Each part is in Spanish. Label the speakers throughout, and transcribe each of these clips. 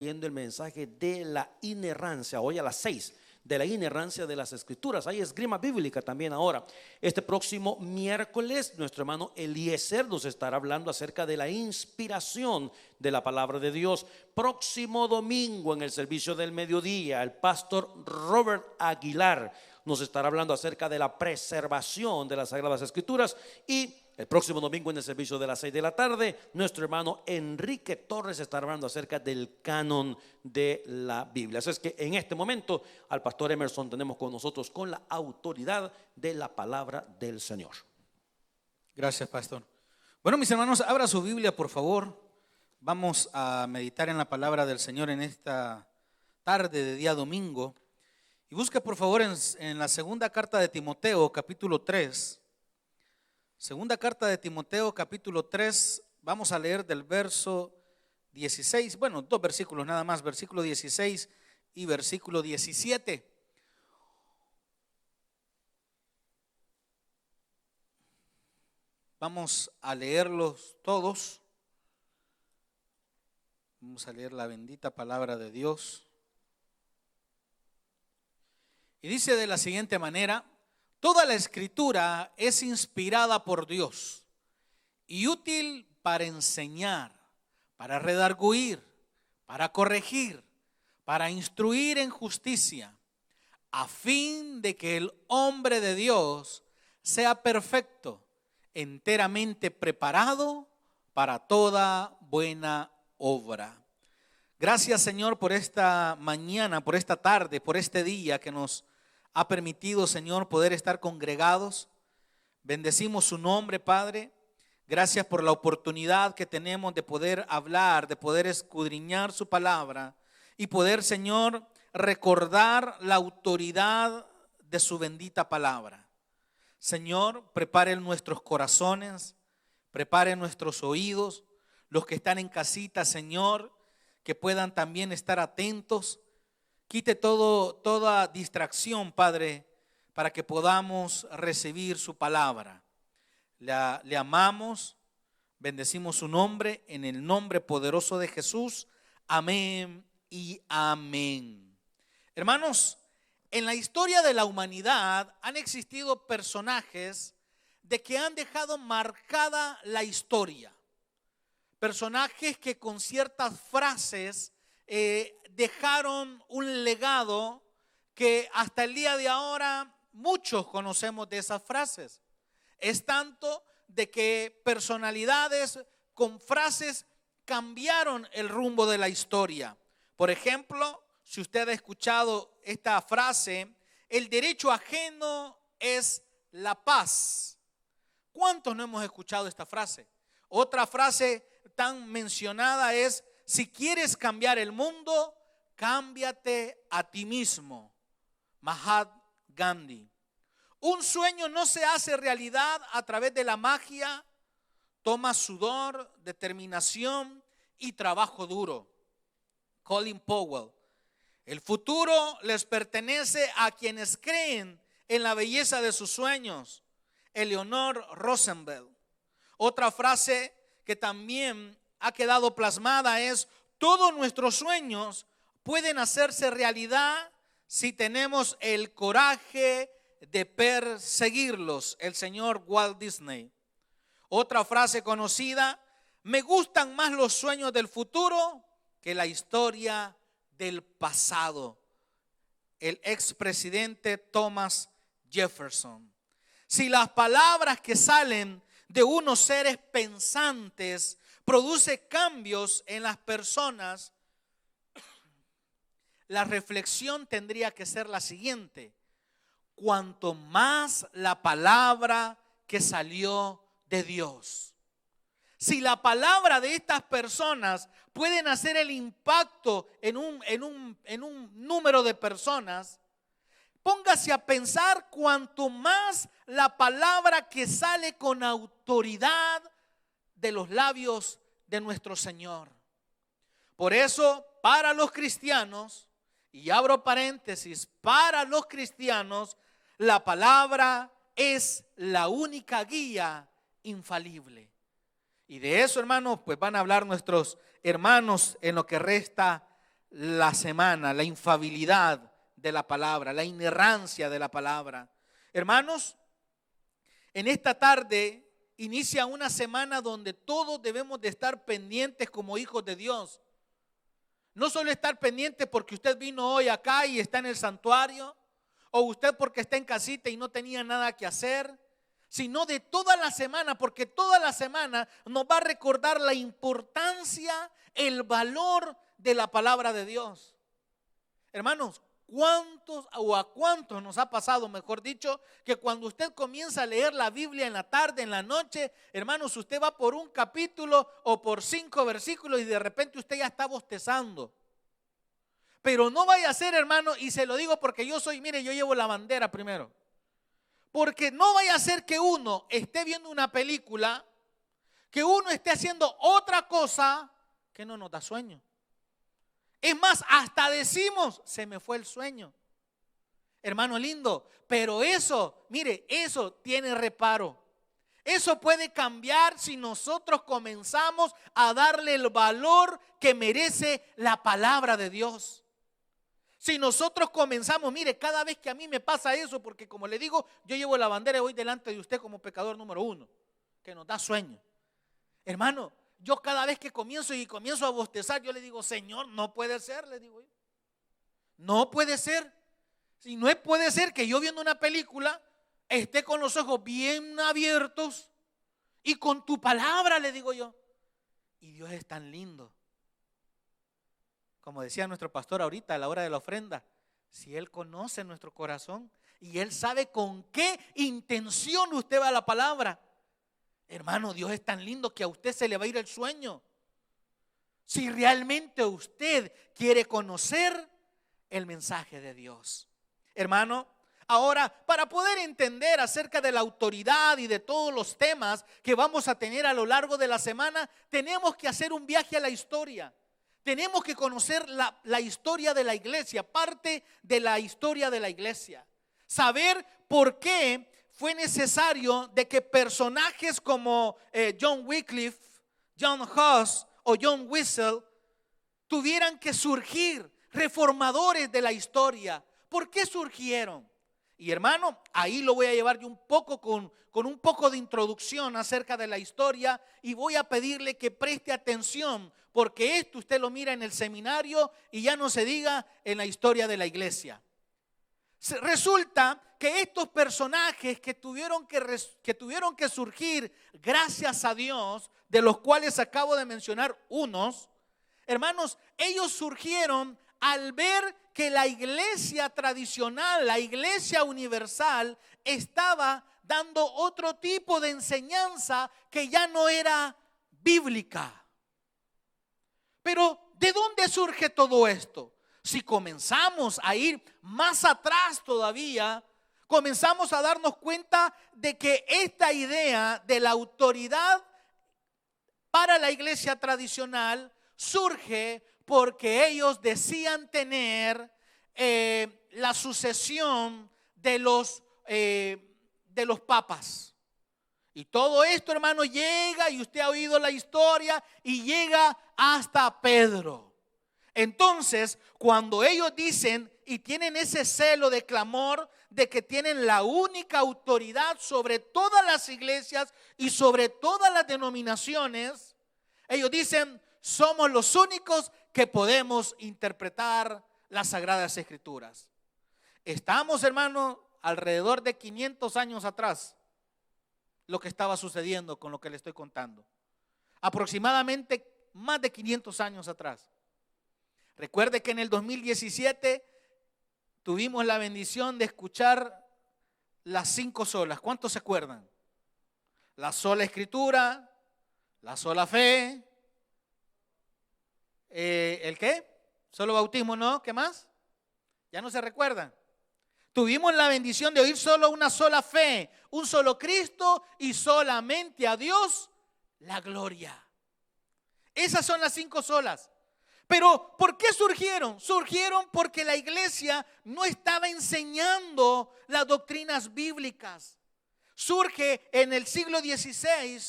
Speaker 1: viendo el mensaje de la inerrancia, hoy a las 6, de la inerrancia de las escrituras. Hay esgrima bíblica también ahora. Este próximo miércoles nuestro hermano Eliezer nos estará hablando acerca de la inspiración de la palabra de Dios. Próximo domingo en el servicio del mediodía, el pastor Robert Aguilar nos estará hablando acerca de la preservación de las Sagradas Escrituras. Y el próximo domingo en el servicio de las 6 de la tarde, nuestro hermano Enrique Torres estará hablando acerca del canon de la Biblia. Así es que en este momento al pastor Emerson tenemos con nosotros con la autoridad de la palabra del Señor.
Speaker 2: Gracias, pastor. Bueno, mis hermanos, abra su Biblia, por favor. Vamos a meditar en la palabra del Señor en esta tarde de día domingo. Y busque, por favor, en la segunda carta de Timoteo, capítulo 3. Segunda carta de Timoteo, capítulo 3, vamos a leer del verso 16, bueno, 2 versículos nada más, versículo 16 y versículo 17. Vamos a leerlos todos. Vamos a leer la bendita palabra de Dios. Y dice de la siguiente manera: toda la escritura es inspirada por Dios y útil para enseñar, para redarguir, para corregir, para instruir en justicia, a fin de que el hombre de Dios sea perfecto, enteramente preparado para toda buena obra. Gracias, Señor, por esta mañana, por esta tarde, por este día que nos ha permitido, Señor, poder estar congregados. Bendecimos su nombre, Padre. Gracias por la oportunidad que tenemos de poder hablar, de poder escudriñar su palabra y poder, Señor, recordar la autoridad de su bendita palabra. Señor, prepare nuestros corazones, prepare nuestros oídos, los que están en casita, Señor, que puedan también estar atentos. Quite toda distracción, Padre, para que podamos recibir su palabra. Le amamos, bendecimos su nombre en el nombre poderoso de Jesús. Amén y amén. Hermanos, en la historia de la humanidad han existido personajes de que han dejado marcada la historia. Personajes que con ciertas frases dejaron un legado que hasta el día de ahora muchos conocemos de esas frases. Es tanto de que personalidades con frases cambiaron el rumbo de la historia. Por ejemplo, si usted ha escuchado esta frase: el derecho ajeno es la paz. ¿Cuántos no hemos escuchado esta frase? Otra frase tan mencionada es: si quieres cambiar el mundo, cámbiate a ti mismo. Mahatma Gandhi. Un sueño no se hace realidad a través de la magia, toma sudor, determinación y trabajo duro. Colin Powell. El futuro les pertenece a quienes creen en la belleza de sus sueños. Eleanor Roosevelt. Otra frase que también ha quedado plasmada es: todos nuestros sueños pueden hacerse realidad si tenemos el coraje de perseguirlos. El señor Walt Disney. Otra frase conocida: me gustan más los sueños del futuro que la historia del pasado. El expresidente Thomas Jefferson. Si las palabras que salen de unos seres pensantes produce cambios en las personas, la reflexión tendría que ser la siguiente: cuanto más la palabra que salió de Dios. Si la palabra de estas personas pueden hacer el impacto en un número de personas, póngase a pensar cuanto más la palabra que sale con autoridad de los labios de nuestro Señor. Por eso, para los cristianos, y abro paréntesis, para los cristianos, la palabra es la única guía infalible. Y de eso, hermanos, pues van a hablar nuestros hermanos en lo que resta la semana, la infalibilidad de la palabra, la inerrancia de la palabra. Hermanos, en esta tarde inicia una semana donde todos debemos de estar pendientes como hijos de Dios. No solo estar pendientes porque usted vino hoy acá y está en el santuario, o usted porque está en casita y no tenía nada que hacer, sino de toda la semana, porque toda la semana nos va a recordar la importancia, el valor de la palabra de Dios. Hermanos, ¿a cuántos nos ha pasado, mejor dicho, que cuando usted comienza a leer la Biblia en la tarde, en la noche, hermanos, usted va por un capítulo o por 5 versículos y de repente usted ya está bostezando? Pero no vaya a ser, hermano, y se lo digo porque yo llevo la bandera primero. Porque no vaya a ser que uno esté viendo una película, que uno esté haciendo otra cosa que no nos da sueño. Es más, hasta decimos, se me fue el sueño. Hermano lindo, pero eso tiene reparo. Eso puede cambiar si nosotros comenzamos a darle el valor que merece la palabra de Dios. Si nosotros comenzamos, cada vez que a mí me pasa eso, porque como le digo, yo llevo la bandera y voy delante de usted como pecador número 1, que nos da sueño. Hermano, yo cada vez que comienzo a bostezar, yo le digo, Señor, no puede ser, le digo yo. No puede ser. Si no puede ser que yo viendo una película esté con los ojos bien abiertos y con tu palabra, le digo yo. Y Dios es tan lindo. Como decía nuestro pastor ahorita a la hora de la ofrenda, si Él conoce nuestro corazón y Él sabe con qué intención usted va a la palabra. Hermano, Dios es tan lindo que a usted se le va a ir el sueño. Si realmente usted quiere conocer el mensaje de Dios. Hermano, ahora para poder entender acerca de la autoridad y de todos los temas que vamos a tener a lo largo de la semana, tenemos que hacer un viaje a la historia. Tenemos que conocer la historia de la iglesia, parte de la historia de la iglesia. Saber por qué fue necesario de que personajes como John Wycliffe, John Huss o John Wesley tuvieran que surgir, reformadores de la historia. ¿Por qué surgieron? Y hermano, ahí lo voy a llevar yo un poco con un poco de introducción acerca de la historia y voy a pedirle que preste atención porque esto usted lo mira en el seminario y ya no se diga en la historia de la iglesia. Resulta que estos personajes que tuvieron que surgir gracias a Dios, de los cuales acabo de mencionar unos, hermanos, ellos surgieron al ver que la iglesia tradicional, la iglesia universal, estaba dando otro tipo de enseñanza que ya no era bíblica. Pero ¿de dónde surge todo esto? Si comenzamos a ir más atrás todavía, comenzamos a darnos cuenta de que esta idea de la autoridad para la iglesia tradicional surge porque ellos decían tener la sucesión de los papas. Y todo esto, hermano, llega, y usted ha oído la historia, y llega hasta Pedro. Entonces, cuando ellos dicen y tienen ese celo de clamor de que tienen la única autoridad sobre todas las iglesias y sobre todas las denominaciones, ellos dicen, somos los únicos que podemos interpretar las Sagradas Escrituras. Estamos, hermano, alrededor de 500 años atrás, lo que estaba sucediendo con lo que le estoy contando. Aproximadamente más de 500 años atrás. Recuerde que en el 2017 tuvimos la bendición de escuchar las 5 solas. ¿Cuántos se acuerdan? La sola Escritura, la sola fe, ¿el qué? Solo bautismo, ¿no? ¿Qué más? ¿Ya no se recuerdan? Tuvimos la bendición de oír solo una sola fe, un solo Cristo y solamente a Dios la gloria. Esas son las 5 solas. Pero ¿por qué surgieron? Surgieron porque la iglesia no estaba enseñando las doctrinas bíblicas. Surge en el siglo XVI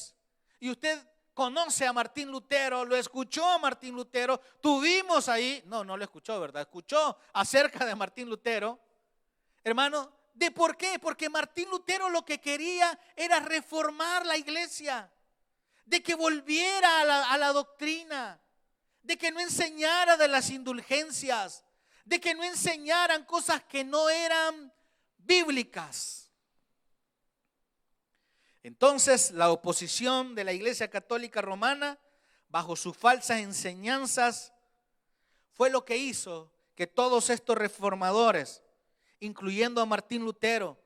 Speaker 2: y usted conoce a Martín Lutero, lo escuchó a Martín Lutero, tuvimos ahí, no lo escuchó, ¿verdad? Escuchó acerca de Martín Lutero, hermano, ¿de por qué? Porque Martín Lutero lo que quería era reformar la iglesia, de que volviera a la doctrina, de que no enseñara de las indulgencias, de que no enseñaran cosas que no eran bíblicas. Entonces, la oposición de la Iglesia Católica Romana, bajo sus falsas enseñanzas, fue lo que hizo que todos estos reformadores, incluyendo a Martín Lutero,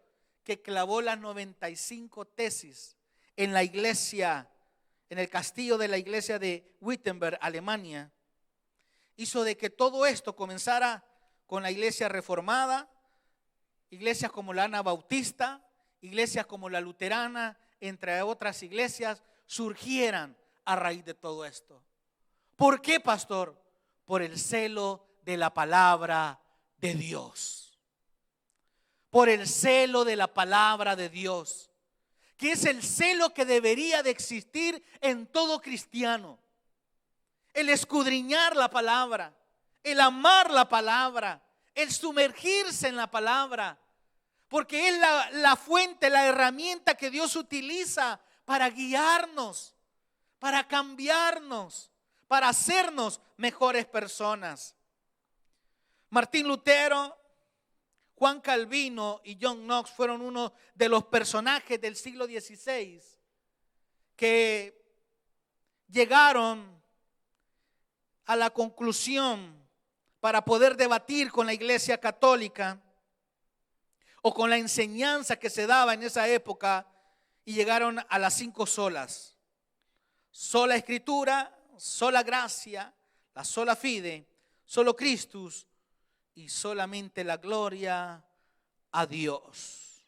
Speaker 2: que clavó las 95 tesis en la iglesia, en el castillo de la iglesia de Wittenberg, Alemania, hizo de que todo esto comenzara con la iglesia reformada, iglesias como la Anabautista, iglesias como la luterana, entre otras iglesias, surgieran a raíz de todo esto. ¿Por qué, pastor? Por el celo de la palabra de Dios. Por el celo de la palabra de Dios, que es el celo que debería de existir en todo cristiano. El escudriñar la palabra, el amar la palabra, el sumergirse en la palabra, porque es la fuente, la herramienta que Dios utiliza para guiarnos, para cambiarnos, para hacernos mejores personas. Martín Lutero, Juan Calvino y John Knox fueron uno de los personajes del siglo XVI que llegaron a la conclusión para poder debatir con la Iglesia Católica o con la enseñanza que se daba en esa época, y llegaron a las 5 solas: sola Escritura, sola gracia, la sola fide, solo Christus y solamente la gloria a Dios.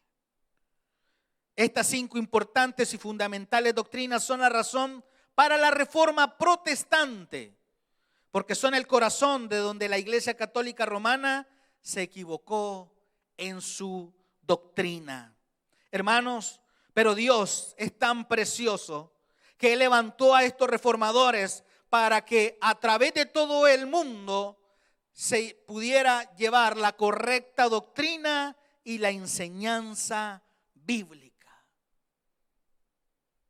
Speaker 2: Estas 5 importantes y fundamentales doctrinas son la razón para la reforma protestante, porque son el corazón de donde la Iglesia Católica Romana se equivocó en su doctrina. Hermanos, pero Dios es tan precioso que Él levantó a estos reformadores para que a través de todo el mundo se pudiera llevar la correcta doctrina y la enseñanza bíblica.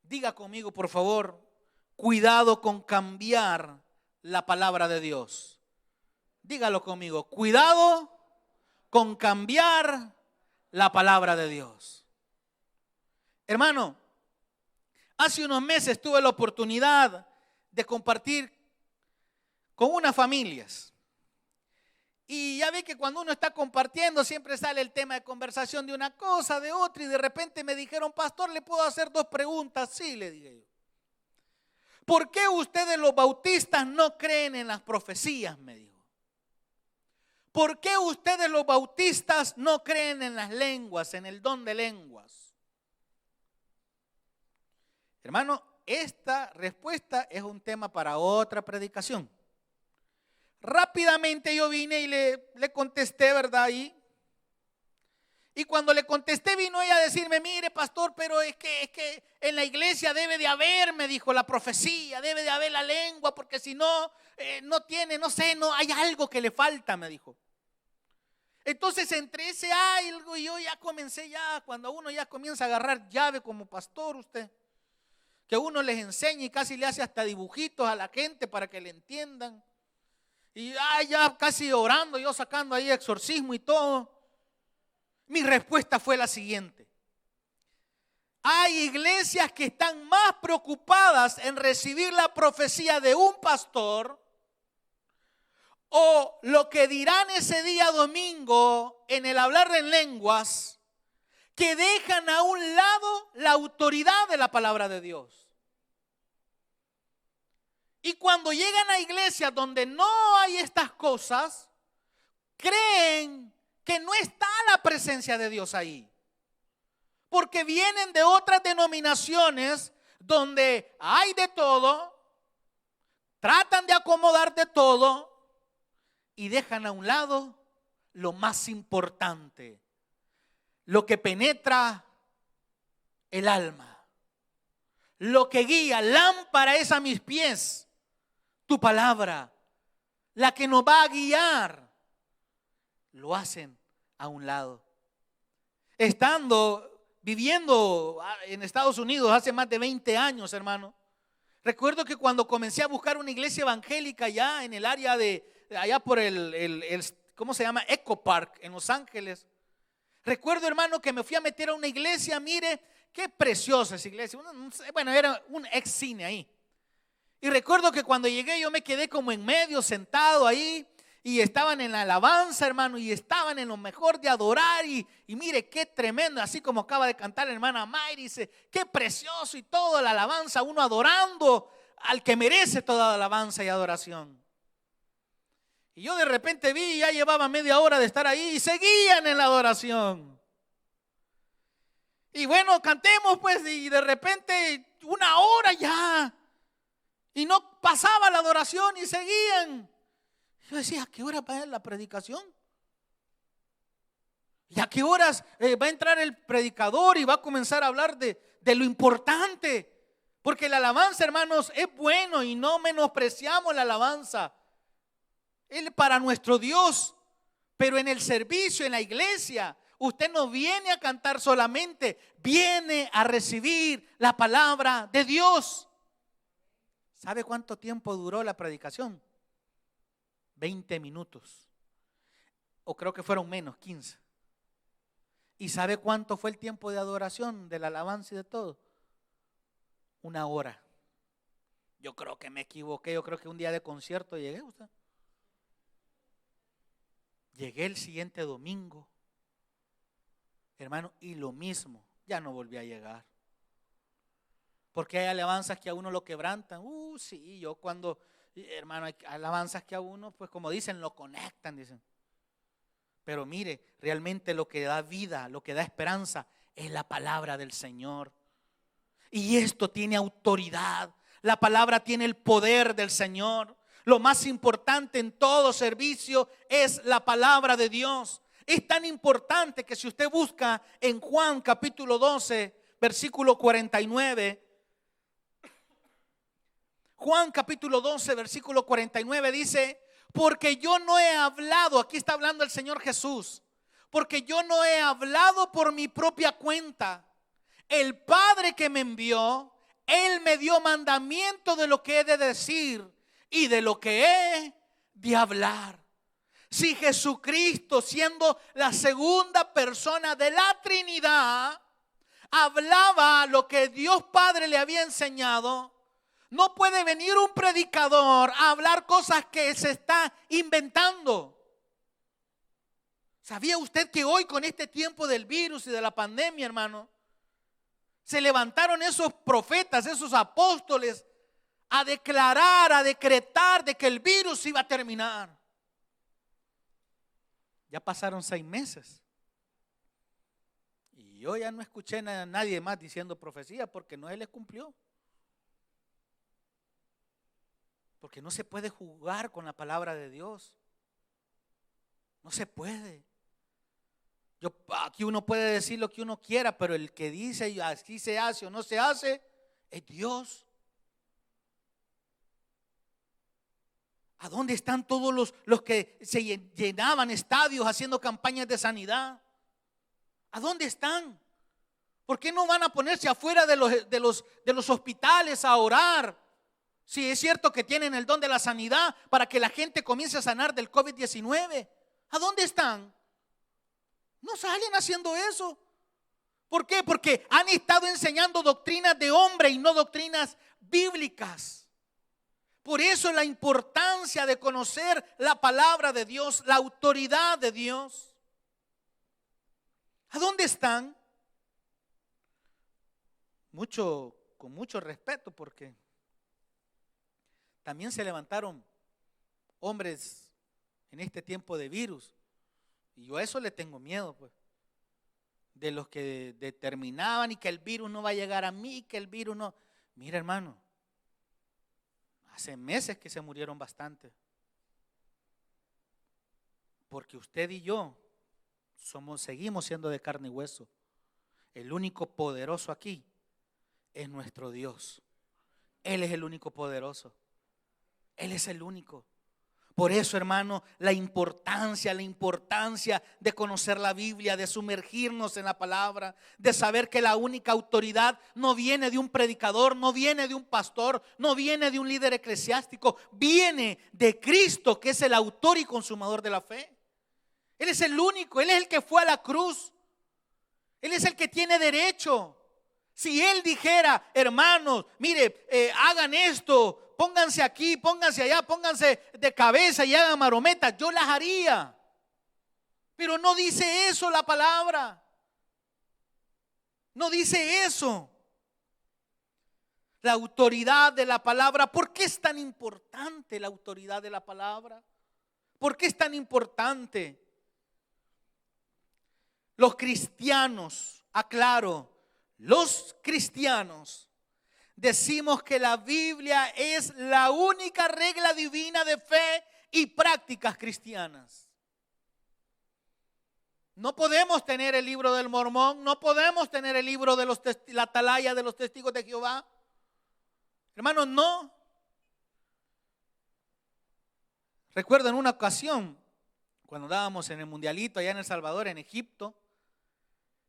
Speaker 2: Diga conmigo, por favor, cuidado con cambiar la palabra de Dios. Dígalo conmigo, cuidado con cambiar la palabra de Dios. Hermano, hace unos meses tuve la oportunidad de compartir con unas familias. Y ya ve que cuando uno está compartiendo siempre sale el tema de conversación de una cosa, de otra, y de repente me dijeron: pastor, ¿le puedo hacer 2 preguntas? Sí, le dije yo. ¿Por qué ustedes los bautistas no creen en las profecías?, me dijo. ¿Por qué ustedes los bautistas no creen en las lenguas, en el don de lenguas? Hermano, esta respuesta es un tema para otra predicación. Rápidamente yo vine y le contesté, ¿verdad? Y cuando le contesté vino ella a decirme: mire, pastor, pero es que en la iglesia debe de haber, me dijo, la profecía, debe de haber la lengua, porque si no, no tiene, no sé, no hay algo que le falta, me dijo. Entonces entre ese algo y yo ya comencé, cuando uno ya comienza a agarrar llave como pastor, usted, que uno les enseña y casi le hace hasta dibujitos a la gente para que le entiendan. Y ya casi orando, yo sacando ahí exorcismo y todo. Mi respuesta fue la siguiente: hay iglesias que están más preocupadas en recibir la profecía de un pastor o lo que dirán ese día domingo en el hablar en lenguas, que dejan a un lado la autoridad de la palabra de Dios. Y cuando llegan a iglesias donde no hay estas cosas, creen que no está la presencia de Dios ahí. Porque vienen de otras denominaciones donde hay de todo, tratan de acomodar de todo y dejan a un lado lo más importante, lo que penetra el alma, lo que guía, lámpara es a mis pies, tu palabra, la que nos va a guiar, lo hacen a un lado. Viviendo en Estados Unidos hace más de 20 años, hermano, recuerdo que cuando comencé a buscar una iglesia evangélica allá en el área allá por ¿cómo se llama? Echo Park, en Los Ángeles. Recuerdo, hermano, que me fui a meter a una iglesia, mire, qué preciosa esa iglesia. Bueno, era un ex cine ahí. Y recuerdo que cuando llegué yo me quedé como en medio, sentado ahí, y estaban en la alabanza, hermano, y estaban en lo mejor de adorar, y mire qué tremendo, así como acaba de cantar la hermana Mayri, dice, qué precioso, y toda la alabanza, uno adorando al que merece toda alabanza y adoración. Y yo de repente vi, ya llevaba media hora de estar ahí y seguían en la adoración. Y bueno, cantemos pues, y de repente una hora ya, y no pasaba la adoración y seguían. Yo decía, ¿a qué hora va a ser la predicación? ¿Y a qué horas va a entrar el predicador y va a comenzar a hablar de lo importante? Porque la alabanza, hermanos, es bueno y no menospreciamos la alabanza. Él para nuestro Dios, pero en el servicio, en la iglesia, usted no viene a cantar solamente, viene a recibir la palabra de Dios. ¿Sabe cuánto tiempo duró la predicación? 20 minutos. O creo que fueron menos, 15. ¿Y sabe cuánto fue el tiempo de adoración, de la alabanza y de todo? 1 hora. Yo creo que me equivoqué, yo creo que un día de concierto llegué, usted. Llegué el siguiente domingo, hermano, y lo mismo, ya no volví a llegar. Porque hay alabanzas que a uno lo quebrantan. Sí, yo cuando, hermano, hay alabanzas que a uno, pues como dicen, lo conectan, dicen. Pero mire, realmente lo que da vida, lo que da esperanza es la palabra del Señor. Y esto tiene autoridad. La palabra tiene el poder del Señor. Lo más importante en todo servicio es la palabra de Dios. Es tan importante que si usted busca en Juan capítulo 12, versículo 49, Juan capítulo 12, versículo 49 dice, porque yo no he hablado, aquí está hablando el Señor Jesús, porque yo no he hablado por mi propia cuenta. El Padre que me envió, Él me dio mandamiento de lo que he de decir y de lo que he de hablar. Si Jesucristo, siendo la segunda persona de la Trinidad, hablaba lo que Dios Padre le había enseñado, no puede venir un predicador a hablar cosas que se está inventando. ¿Sabía usted que hoy con este tiempo del virus y de la pandemia, hermano, se levantaron esos profetas, esos apóstoles a declarar, a decretar de que el virus iba a terminar? Ya pasaron 6 meses y yo ya no escuché a nadie más diciendo profecía porque no se les cumplió. Porque no se puede jugar con la palabra de Dios. No se puede. Aquí uno puede decir lo que uno quiera, pero el que dice así se hace o no se hace es Dios. ¿A dónde están todos los que se llenaban estadios haciendo campañas de sanidad? ¿A dónde están? ¿Por qué no van a ponerse afuera de los hospitales a orar? Si es cierto que tienen el don de la sanidad para que la gente comience a sanar del COVID-19. ¿A dónde están? No salen haciendo eso. ¿Por qué? Porque han estado enseñando doctrinas de hombre y no doctrinas bíblicas. Por eso la importancia de conocer la palabra de Dios, la autoridad de Dios. ¿A dónde están? Con mucho respeto, porque también se levantaron hombres en este tiempo de virus. Y yo a eso le tengo miedo, pues. De los que determinaban y que el virus no va a llegar a mí, que el virus no. Mira, hermano, hace meses que se murieron bastante. Porque usted y yo seguimos siendo de carne y hueso. El único poderoso aquí es nuestro Dios. Él es el único poderoso. Él es el único. Por eso, hermano, la importancia de conocer la Biblia, de sumergirnos en la palabra, de saber que la única autoridad no viene de un predicador, no viene de un pastor, no viene de un líder eclesiástico, viene de Cristo, que es el autor y consumador de la fe. Él es el único, Él es el que fue a la cruz. Él es el que tiene derecho. Si Él dijera, hermanos, mire, hagan esto, pónganse aquí, pónganse allá, pónganse de cabeza y hagan marometas, yo las haría. Pero no dice eso la palabra. No dice eso. La autoridad de la palabra. ¿Por qué es tan importante la autoridad de la palabra? ¿Por qué es tan importante? Los cristianos, aclaro, los cristianos decimos que la Biblia es la única regla divina de fe y prácticas cristianas. No podemos tener el libro del Mormón, no podemos tener el libro de la Atalaya de los Testigos de Jehová. Hermanos, no. Recuerdo en una ocasión, cuando estábamos en el mundialito allá en El Salvador, en Egipto,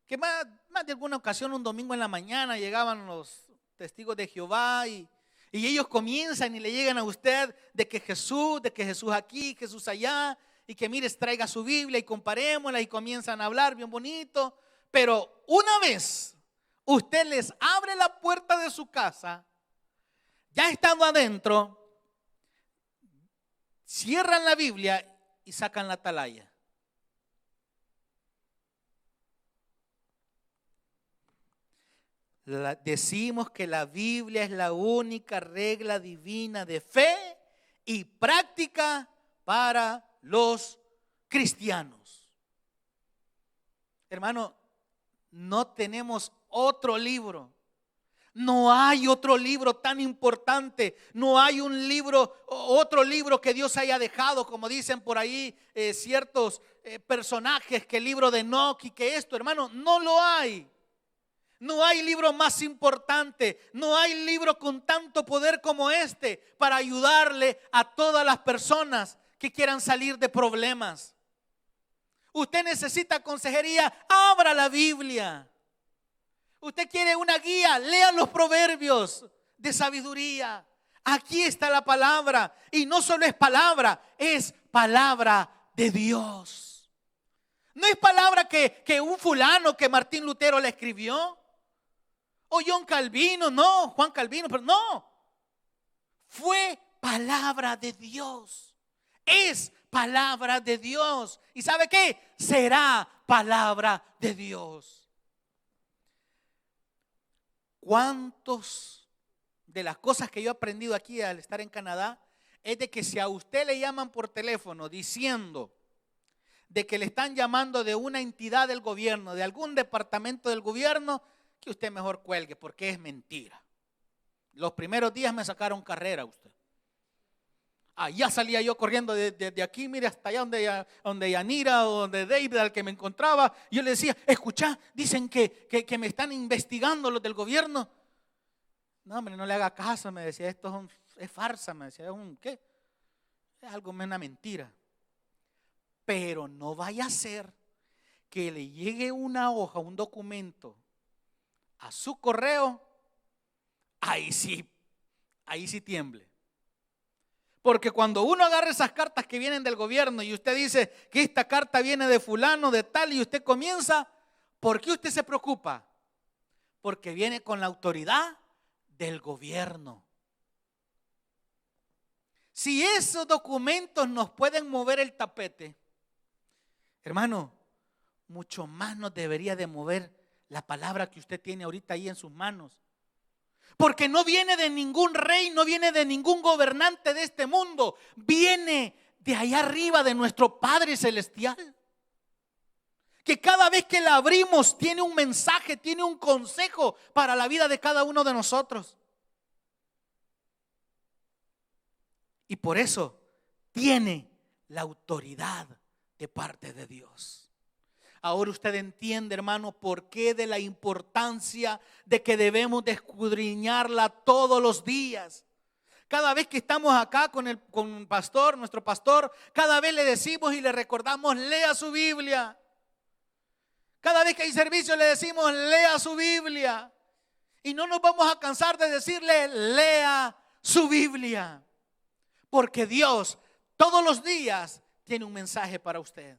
Speaker 2: que más de alguna ocasión un domingo en la mañana llegaban los Testigos de Jehová y ellos comienzan y le llegan a usted de que Jesús aquí, Jesús allá, y que mire, traiga su Biblia y comparémosla, y comienzan a hablar bien bonito. Pero una vez usted les abre la puerta de su casa, ya estando adentro, cierran la Biblia y sacan la atalaya. Decimos que la Biblia es la única regla divina de fe y práctica para los cristianos. Hermano, no tenemos otro libro. No hay otro libro tan importante. No hay otro libro que Dios haya dejado, como dicen por ahí ciertos personajes, que el libro de Enoc y que esto, hermano, no lo hay. No hay libro más importante, no hay libro con tanto poder como este para ayudarle a todas las personas que quieran salir de problemas. Usted necesita consejería, abra la Biblia. Usted quiere una guía, lea los proverbios de sabiduría. Aquí está la palabra, y no solo es palabra de Dios. No es palabra que un fulano, que Martín Lutero la escribió, o John Calvino, no, Juan Calvino, pero no. Fue palabra de Dios. Es palabra de Dios. ¿Y sabe qué? Será palabra de Dios. ¿Cuántos de las cosas que yo he aprendido aquí al estar en Canadá es de que si a usted le llaman por teléfono diciendo de que le están llamando de una entidad del gobierno, de algún departamento del gobierno, que usted mejor cuelgue, porque es mentira? Los primeros días me sacaron carrera usted. Ya salía yo corriendo desde aquí, mire, hasta allá donde Yanira o donde David, al que me encontraba. Yo le decía, escucha, dicen que me están investigando los del gobierno. No, hombre, no le haga caso, me decía, esto es farsa, me decía, ¿qué? Es algo, una mentira. Pero no vaya a ser que le llegue una hoja, un documento a su correo, ahí sí tiemble. Porque cuando uno agarra esas cartas que vienen del gobierno y usted dice que esta carta viene de fulano, de tal, y usted comienza, ¿por qué usted se preocupa? Porque viene con la autoridad del gobierno. Si esos documentos nos pueden mover el tapete, hermano, mucho más nos debería de mover la palabra que usted tiene ahorita ahí en sus manos. Porque no viene de ningún rey, no viene de ningún gobernante de este mundo. Viene de allá arriba, de nuestro Padre Celestial. Que cada vez que la abrimos tiene un mensaje, tiene un consejo para la vida de cada uno de nosotros. Y por eso tiene la autoridad de parte de Dios. Ahora usted entiende, hermano, por qué de la importancia de que debemos de escudriñarla todos los días. Cada vez que estamos acá con el pastor, nuestro pastor, cada vez le decimos y le recordamos, lea su Biblia. Cada vez que hay servicio le decimos, lea su Biblia. Y no nos vamos a cansar de decirle, lea su Biblia. Porque Dios todos los días tiene un mensaje para usted.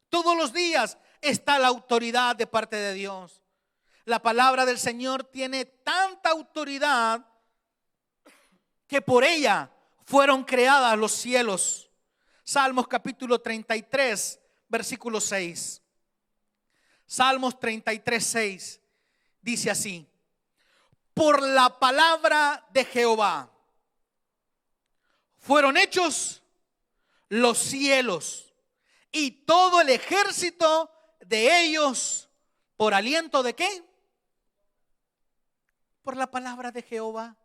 Speaker 2: Todos los días está la autoridad de parte de Dios. La palabra del Señor tiene tanta autoridad que por ella fueron creadas los cielos. Salmos capítulo 33, versículo 6. Salmos 33, 6 dice así: por la palabra de Jehová fueron hechos los cielos y todo el ejército de ellos, ¿por aliento de qué? Por la palabra de Jehová.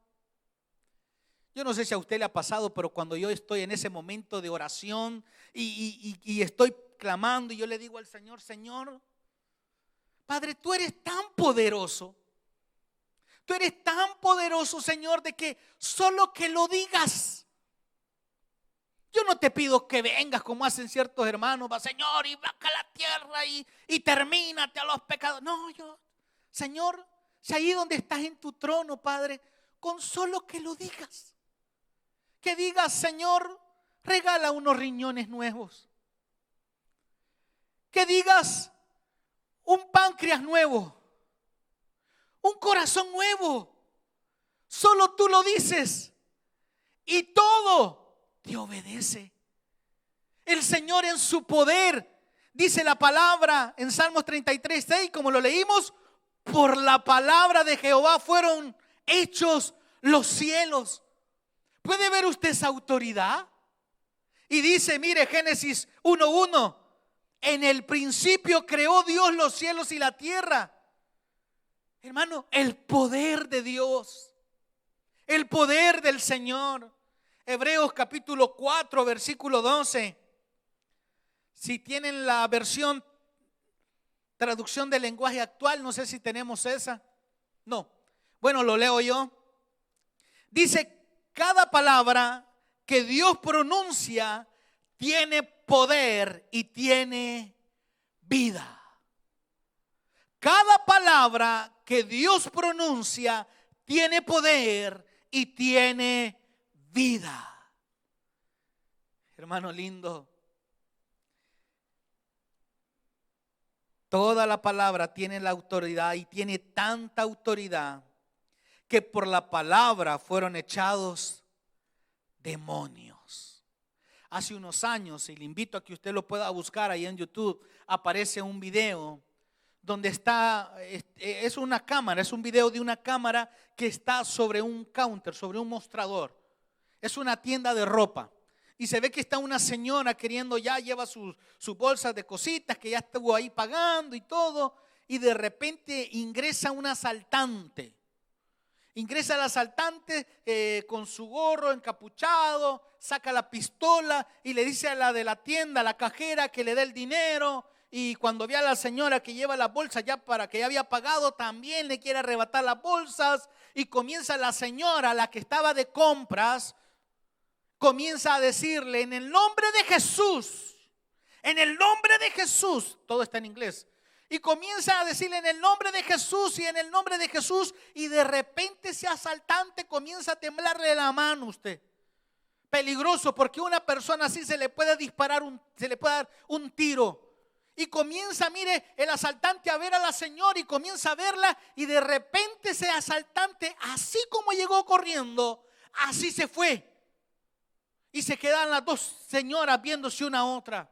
Speaker 2: Yo no sé si a usted le ha pasado, pero cuando yo estoy en ese momento de oración y estoy clamando y yo le digo al Señor, Señor, Padre, tú eres tan poderoso. Tú eres tan poderoso, Señor, de que solo que lo digas. Yo no te pido que vengas como hacen ciertos hermanos, va, Señor, y baja la tierra y termínate a los pecados. No, Señor, si ahí donde estás en tu trono, Padre, con solo que lo digas. Que digas, Señor, regala unos riñones nuevos. Que digas, un páncreas nuevo, un corazón nuevo. Solo tú lo dices y todo te obedece. El Señor en su poder, dice la palabra en Salmos 33, 6, como lo leímos, por la palabra de Jehová fueron hechos los cielos. ¿Puede ver usted esa autoridad? Y dice, mire, Génesis 1:1, en el principio creó Dios los cielos y la tierra. Hermano, el poder de Dios, el poder del Señor. Hebreos capítulo 4, versículo 12. Si tienen la versión, traducción del lenguaje actual, no sé si tenemos esa. No. Bueno, lo leo yo. Dice, cada palabra que Dios pronuncia tiene poder y tiene vida. Cada palabra que Dios pronuncia tiene poder y tiene vida. Hermano lindo, toda la palabra tiene la autoridad y tiene tanta autoridad que por la palabra fueron echados demonios. Hace unos años, y le invito a que usted lo pueda buscar ahí en YouTube, aparece un video donde está, es una cámara, es un video de una cámara que está sobre un counter, sobre un mostrador. Es una tienda de ropa y se ve que está una señora queriendo, ya lleva sus bolsas de cositas que ya estuvo ahí pagando y todo, y de repente ingresa un asaltante. Ingresa el asaltante con su gorro encapuchado, saca la pistola y le dice a la de la tienda, a la cajera, que le dé el dinero. Y cuando ve a la señora que lleva las bolsas ya para que ya había pagado, también le quiere arrebatar las bolsas. Y comienza la señora, la que estaba de compras, comienza a decirle, en el nombre de Jesús, en el nombre de Jesús, todo está en inglés. Y comienza a decirle en el nombre de Jesús y en el nombre de Jesús. Y de repente ese asaltante comienza a temblarle la mano a usted. Peligroso, porque a una persona así se le puede disparar, se le puede dar un tiro. Y comienza, mire, el asaltante a ver a la señora y comienza a verla. Y de repente ese asaltante, así como llegó corriendo, así se fue. Y se quedan las dos señoras viéndose una a otra.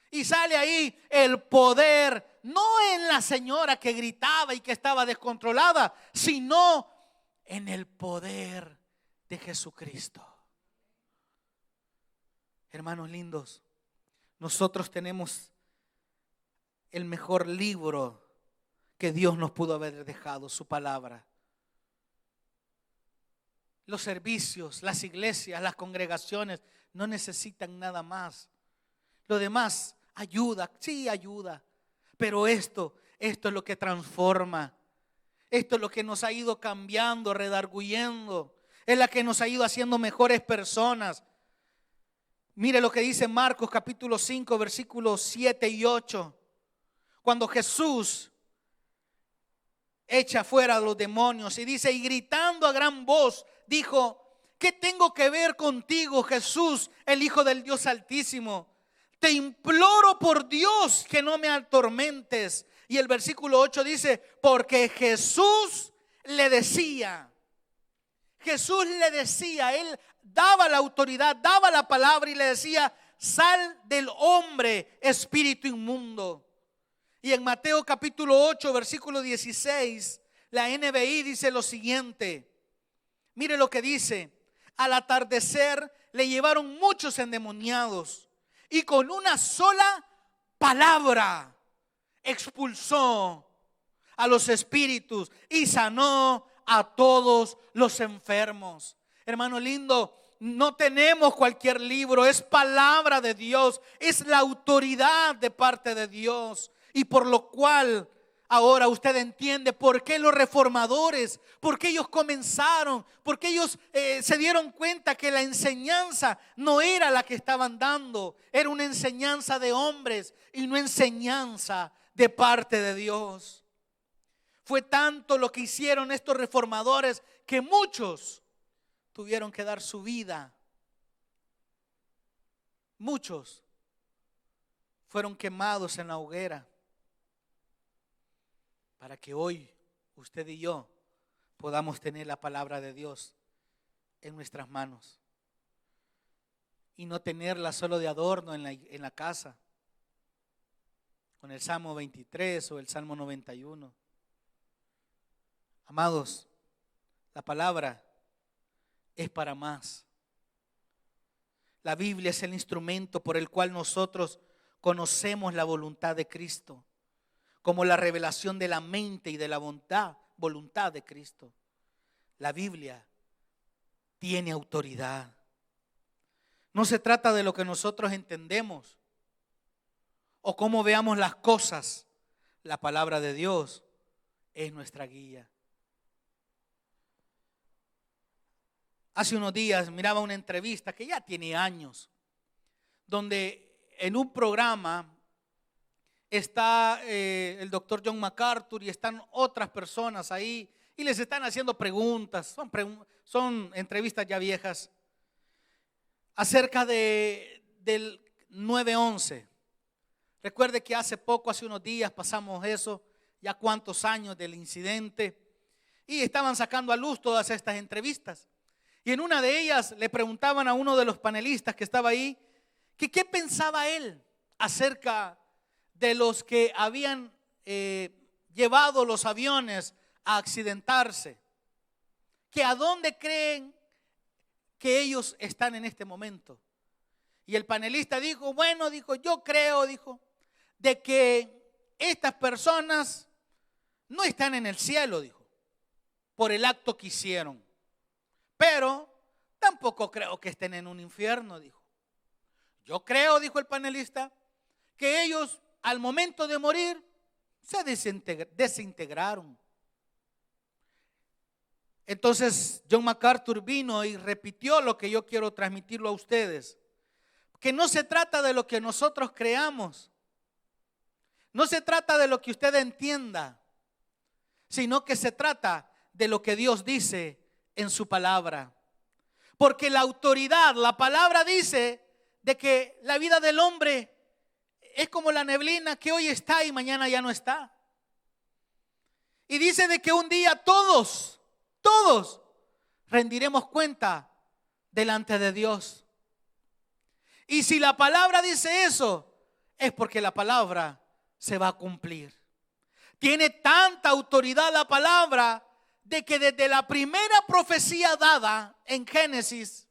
Speaker 2: Y sale ahí el poder, no en la señora que gritaba y que estaba descontrolada, sino en el poder de Jesucristo. Hermanos lindos, nosotros tenemos el mejor libro que Dios nos pudo haber dejado, su palabra. Los servicios, las iglesias, las congregaciones no necesitan nada más. Lo demás ayuda, sí ayuda, Pero esto es lo que transforma. Esto es lo que nos ha ido cambiando, redarguyendo. Es la que nos ha ido haciendo mejores personas. Mire lo que dice Marcos capítulo 5, versículos 7 y 8. Cuando Jesús echa fuera a los demonios y dice, y gritando a gran voz, dijo: ¿qué tengo que ver contigo, Jesús, el Hijo del Dios Altísimo? Te imploro por Dios que no me atormentes. Y el versículo 8 dice, porque Jesús le decía, él daba la autoridad, daba la palabra y le decía: sal del hombre, espíritu inmundo. Y en Mateo capítulo 8, versículo 16, la NBI dice lo siguiente. Mire lo que dice: al atardecer le llevaron muchos endemoniados y con una sola palabra expulsó a los espíritus y sanó a todos los enfermos. Hermano lindo, no tenemos cualquier libro, es palabra de Dios, es la autoridad de parte de Dios. Y por lo cual ahora usted entiende por qué los reformadores, por qué ellos comenzaron, por qué ellos se dieron cuenta que la enseñanza no era la que estaban dando, era una enseñanza de hombres y no enseñanza de parte de Dios. Fue tanto lo que hicieron estos reformadores que muchos tuvieron que dar su vida. Muchos fueron quemados en la hoguera para que hoy usted y yo podamos tener la palabra de Dios en nuestras manos y no tenerla solo de adorno en la casa con el Salmo 23 o el Salmo 91. Amados, la palabra es para más. La Biblia es el instrumento por el cual nosotros conocemos la voluntad de Cristo, como la revelación de la mente y de la voluntad de Cristo. La Biblia tiene autoridad. No se trata de lo que nosotros entendemos o cómo veamos las cosas. La palabra de Dios es nuestra guía. Hace unos días miraba una entrevista que ya tiene años, donde en un programa está el doctor John MacArthur y están otras personas ahí y les están haciendo preguntas, son entrevistas ya viejas, acerca del 9/11. Recuerde que hace unos días pasamos eso, ya cuántos años del incidente, y estaban sacando a luz todas estas entrevistas. Y en una de ellas le preguntaban a uno de los panelistas que estaba ahí que qué pensaba él acerca de los que habían llevado los aviones a accidentarse, que a dónde creen que ellos están en este momento. Y el panelista dijo, yo creo, de que estas personas no están en el cielo, por el acto que hicieron. Pero tampoco creo que estén en un infierno, Yo creo, dijo el panelista, que ellos al momento de morir se desintegraron. Entonces John MacArthur vino y repitió lo que yo quiero transmitirlo a ustedes. Que no se trata de lo que nosotros creamos. No se trata de lo que usted entienda, sino que se trata de lo que Dios dice en su palabra. Porque la autoridad, la palabra dice de que la vida del hombre es como la neblina que hoy está y mañana ya no está. Y dice de que un día todos rendiremos cuenta delante de Dios. Y si la palabra dice eso, es porque la palabra se va a cumplir. Tiene tanta autoridad la palabra de que desde la primera profecía dada en Génesis,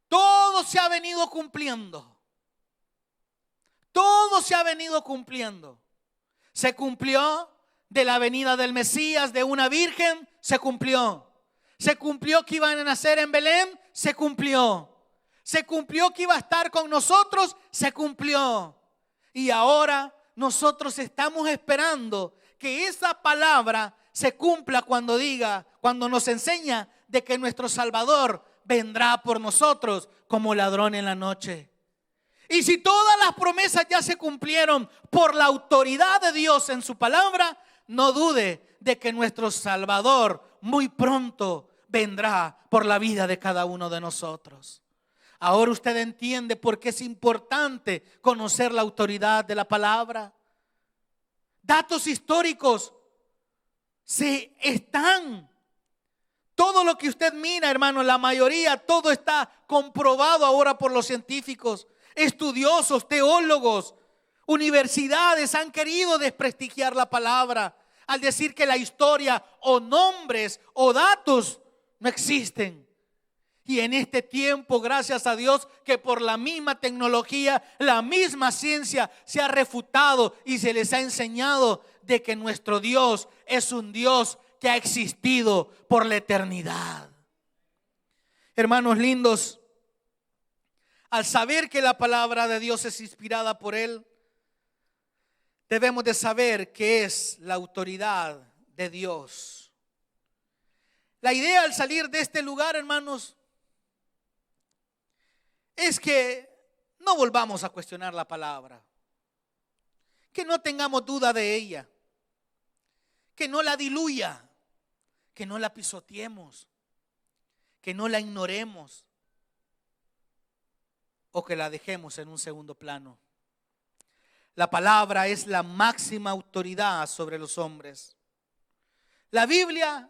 Speaker 2: todo se ha venido cumpliendo. Todo se ha venido cumpliendo. Se cumplió de la venida del Mesías, de una virgen, se cumplió. Se cumplió que iban a nacer en Belén, se cumplió. Se cumplió que iba a estar con nosotros, se cumplió. Y ahora nosotros estamos esperando que esa palabra se cumpla cuando nos enseña de que nuestro Salvador vendrá por nosotros como ladrón en la noche. Y si todas las promesas ya se cumplieron por la autoridad de Dios en su palabra, no dude de que nuestro Salvador muy pronto vendrá por la vida de cada uno de nosotros. Ahora usted entiende por qué es importante conocer la autoridad de la palabra. Datos históricos están. Todo lo que usted mira, hermano, la mayoría, todo está comprobado ahora por los científicos, estudiosos, teólogos. Universidades han querido desprestigiar la palabra al decir que la historia o nombres o datos no existen. Y en este tiempo, gracias a Dios, que por la misma tecnología, la misma ciencia se ha refutado y se les ha enseñado de que nuestro Dios es un Dios que ha existido por la eternidad. Hermanos lindos, al saber que la palabra de Dios es inspirada por Él, debemos de saber qué es la autoridad de Dios. La idea al salir de este lugar, hermanos, es que no volvamos a cuestionar la palabra, que no tengamos duda de ella, que no la diluya, que no la pisoteemos, que no la ignoremos o que la dejemos en un segundo plano. La palabra es la máxima autoridad sobre los hombres. La Biblia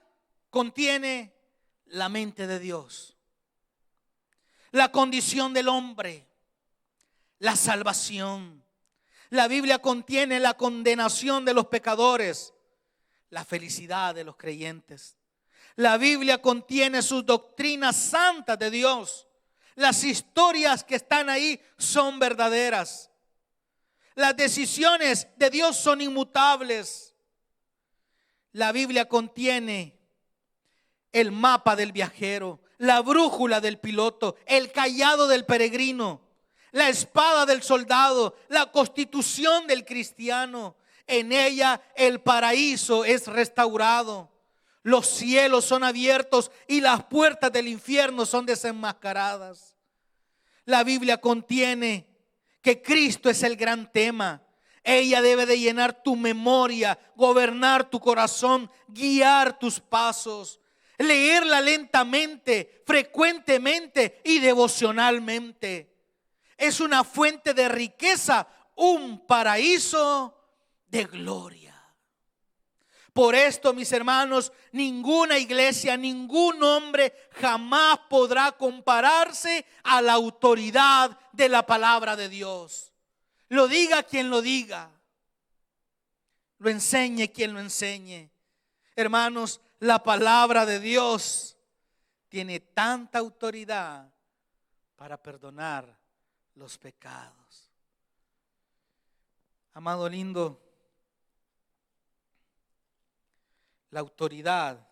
Speaker 2: contiene la mente de Dios, la condición del hombre, la salvación. La Biblia contiene la condenación de los pecadores, la felicidad de los creyentes. La Biblia contiene sus doctrinas santas de Dios. Las historias que están ahí son verdaderas. Las decisiones de Dios son inmutables. La Biblia contiene el mapa del viajero, la brújula del piloto, el cayado del peregrino, la espada del soldado, la constitución del cristiano. En ella el paraíso es restaurado, los cielos son abiertos y las puertas del infierno son desenmascaradas. La Biblia contiene que Cristo es el gran tema. Ella debe de llenar tu memoria, gobernar tu corazón, guiar tus pasos. Leerla lentamente, frecuentemente y devocionalmente. Es una fuente de riqueza, un paraíso de gloria. Por esto, mis hermanos, ninguna iglesia, ningún hombre jamás podrá compararse a la autoridad de la palabra de Dios. Lo diga quien lo diga, lo enseñe quien lo enseñe. Hermanos, la palabra de Dios tiene tanta autoridad para perdonar los pecados. Amado lindo, la autoridad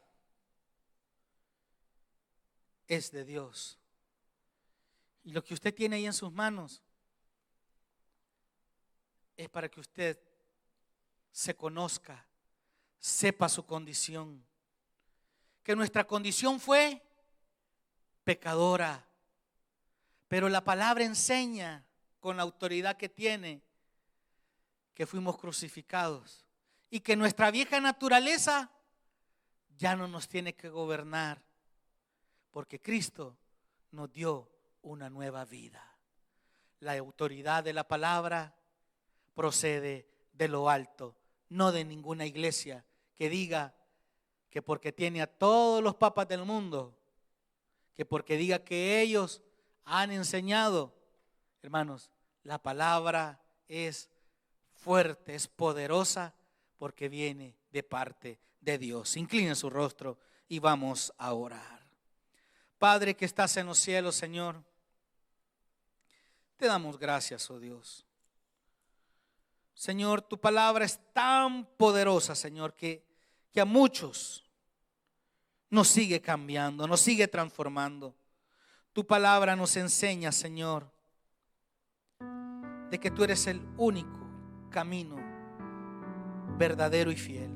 Speaker 2: es de Dios. Y lo que usted tiene ahí en sus manos es para que usted se conozca, sepa su condición. Que nuestra condición fue pecadora, pero la palabra enseña con la autoridad que tiene que fuimos crucificados y que nuestra vieja naturaleza ya no nos tiene que gobernar, porque Cristo nos dio una nueva vida. La autoridad de la palabra procede de lo alto, no de ninguna iglesia que diga que porque tiene a todos los papas del mundo, que porque diga que ellos han enseñado. Hermanos, la palabra es fuerte, es poderosa, porque viene de parte de Dios. Inclinen su rostro y vamos a orar. Padre que estás en los cielos, Señor, te damos gracias, oh Dios. Señor, tu palabra es tan poderosa, Señor, que a muchos nos sigue cambiando, nos sigue transformando. Tu palabra nos enseña, Señor, de que tú eres el único camino verdadero y fiel.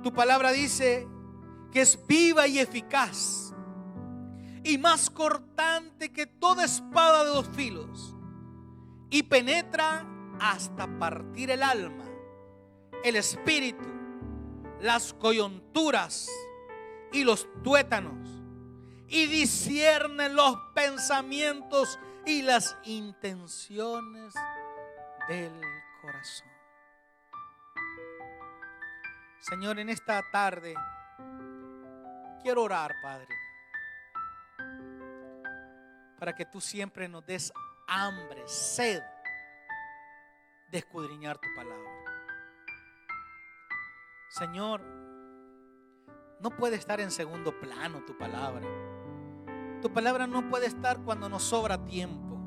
Speaker 2: Tu palabra dice que es viva y eficaz y más cortante que toda espada de dos filos, y penetra hasta partir el alma, el espíritu, las coyunturas y los tuétanos, y discierne los pensamientos y las intenciones del corazón. Señor, en esta tarde quiero orar, Padre, para que tú siempre nos des hambre, sed de escudriñar tu palabra. Señor, no puede estar en segundo plano tu palabra. Tu palabra no puede estar cuando nos sobra tiempo.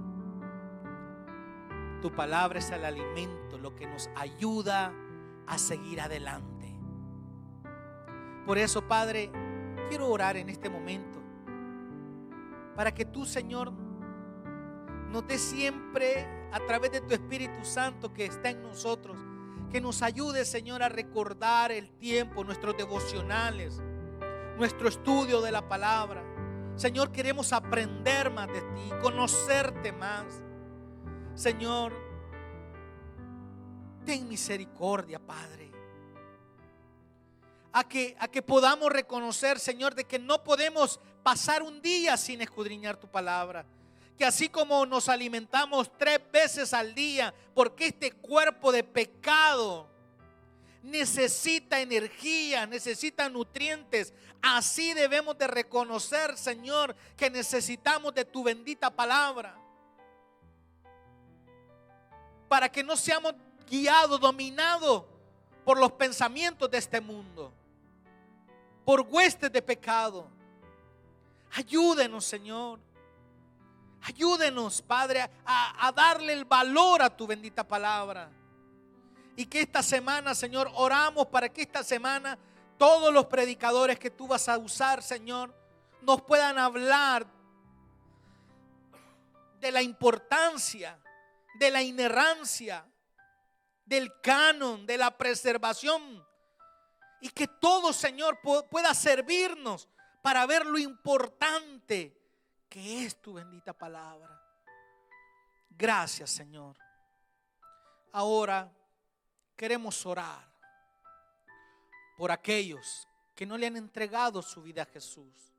Speaker 2: Tu palabra es el alimento, lo que nos ayuda a seguir adelante. Por eso, Padre, quiero orar en este momento para que tú, Señor, nos des siempre a través de tu Espíritu Santo que está en nosotros, que nos ayude, Señor, a recordar el tiempo, nuestros devocionales, nuestro estudio de la palabra. Señor, queremos aprender más de ti, conocerte más. Señor, ten misericordia, Padre, a que podamos reconocer, Señor, de que no podemos pasar un día sin escudriñar tu palabra. Que así como nos alimentamos 3 veces al día, porque este cuerpo de pecado necesita energía, necesita nutrientes, así debemos de reconocer, Señor, que necesitamos de tu bendita palabra, para que no seamos guiados, dominados por los pensamientos de este mundo, por huestes de pecado. Ayúdenos, Señor. Ayúdenos, Padre, a darle el valor a tu bendita palabra. Y que esta semana, Señor, oramos para que esta semana todos los predicadores que tú vas a usar, Señor, nos puedan hablar de la importancia, de la inerrancia, del canon, de la preservación. Y que todo, Señor, pueda servirnos para ver lo importante que es tu bendita palabra. Gracias, Señor. Ahora queremos orar por aquellos que no le han entregado su vida a Jesús.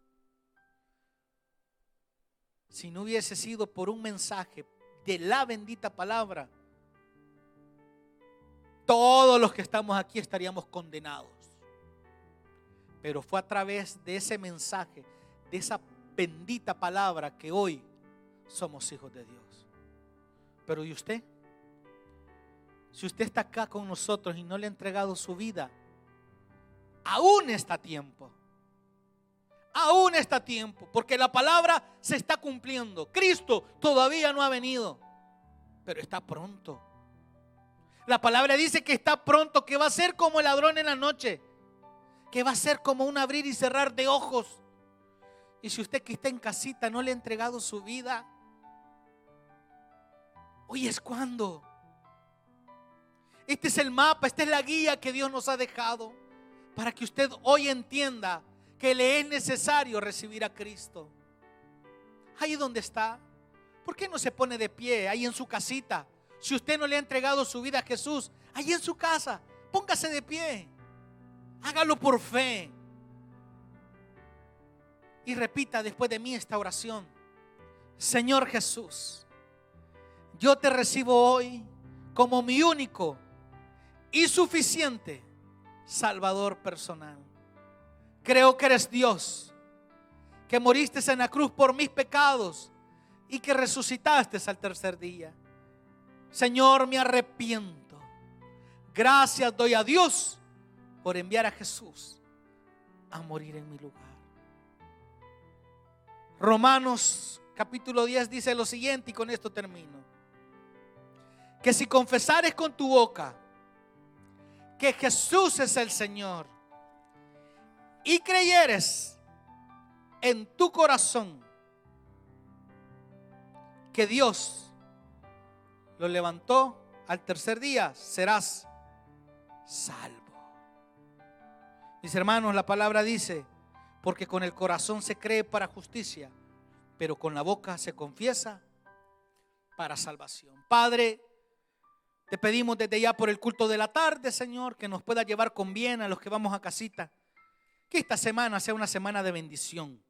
Speaker 2: Si no hubiese sido por un mensaje de la bendita palabra, todos los que estamos aquí estaríamos condenados. Pero fue a través de ese mensaje, de esa bendita palabra, que hoy somos hijos de Dios. Pero ¿y usted? Si usted está acá con nosotros y no le ha entregado su vida, aún está a tiempo. Aún está a tiempo, porque la palabra se está cumpliendo. Cristo todavía no ha venido, pero está pronto. La palabra dice que está pronto, que va a ser como el ladrón en la noche, que va a ser como un abrir y cerrar de ojos. Y si usted que está en casita no le ha entregado su vida, hoy es cuando. Este es el mapa, esta es la guía que Dios nos ha dejado para que usted hoy entienda que le es necesario recibir a Cristo. Ahí donde está, ¿por qué no se pone de pie ahí en su casita? Si usted no le ha entregado su vida a Jesús, ahí en su casa, póngase de pie. Hágalo por fe. Y repita después de mí esta oración. Señor Jesús, yo te recibo hoy como mi único y suficiente Salvador personal. Creo que eres Dios, que moriste en la cruz por mis pecados y que resucitaste al tercer día. Señor, me arrepiento. Gracias doy a Dios por enviar a Jesús a morir en mi lugar. Romanos capítulo 10 dice lo siguiente, y con esto termino: que si confesares con tu boca que Jesús es el Señor y creyeres en tu corazón que Dios lo levantó al tercer día serás salvo. Mis hermanos, la palabra dice, porque con el corazón se cree para justicia, pero con la boca se confiesa para salvación. Padre, te pedimos desde ya por el culto de la tarde, Señor, que nos pueda llevar con bien a los que vamos a casita. Que esta semana sea una semana de bendición.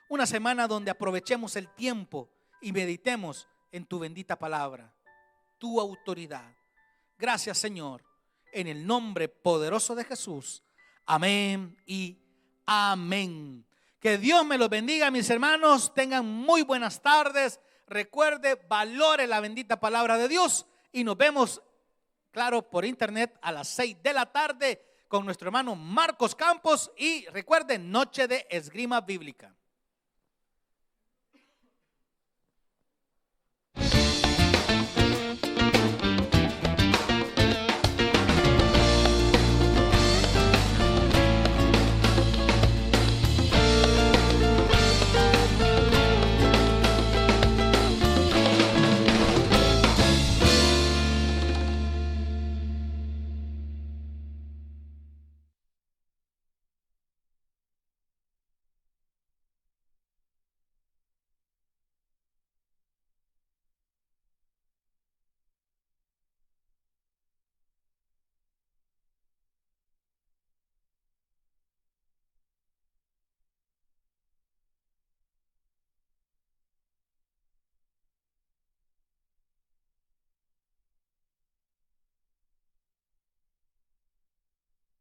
Speaker 2: Una semana donde aprovechemos el tiempo y meditemos en tu bendita palabra, tu autoridad. Gracias, Señor, en el nombre poderoso de Jesús. Amén y amén. Que Dios me los bendiga, mis hermanos. Tengan muy buenas tardes. Recuerde, valore la bendita palabra de Dios. Y nos vemos, claro, por internet a las 6 de la tarde con nuestro hermano Marcos Campos. Y recuerden, noche de esgrima bíblica.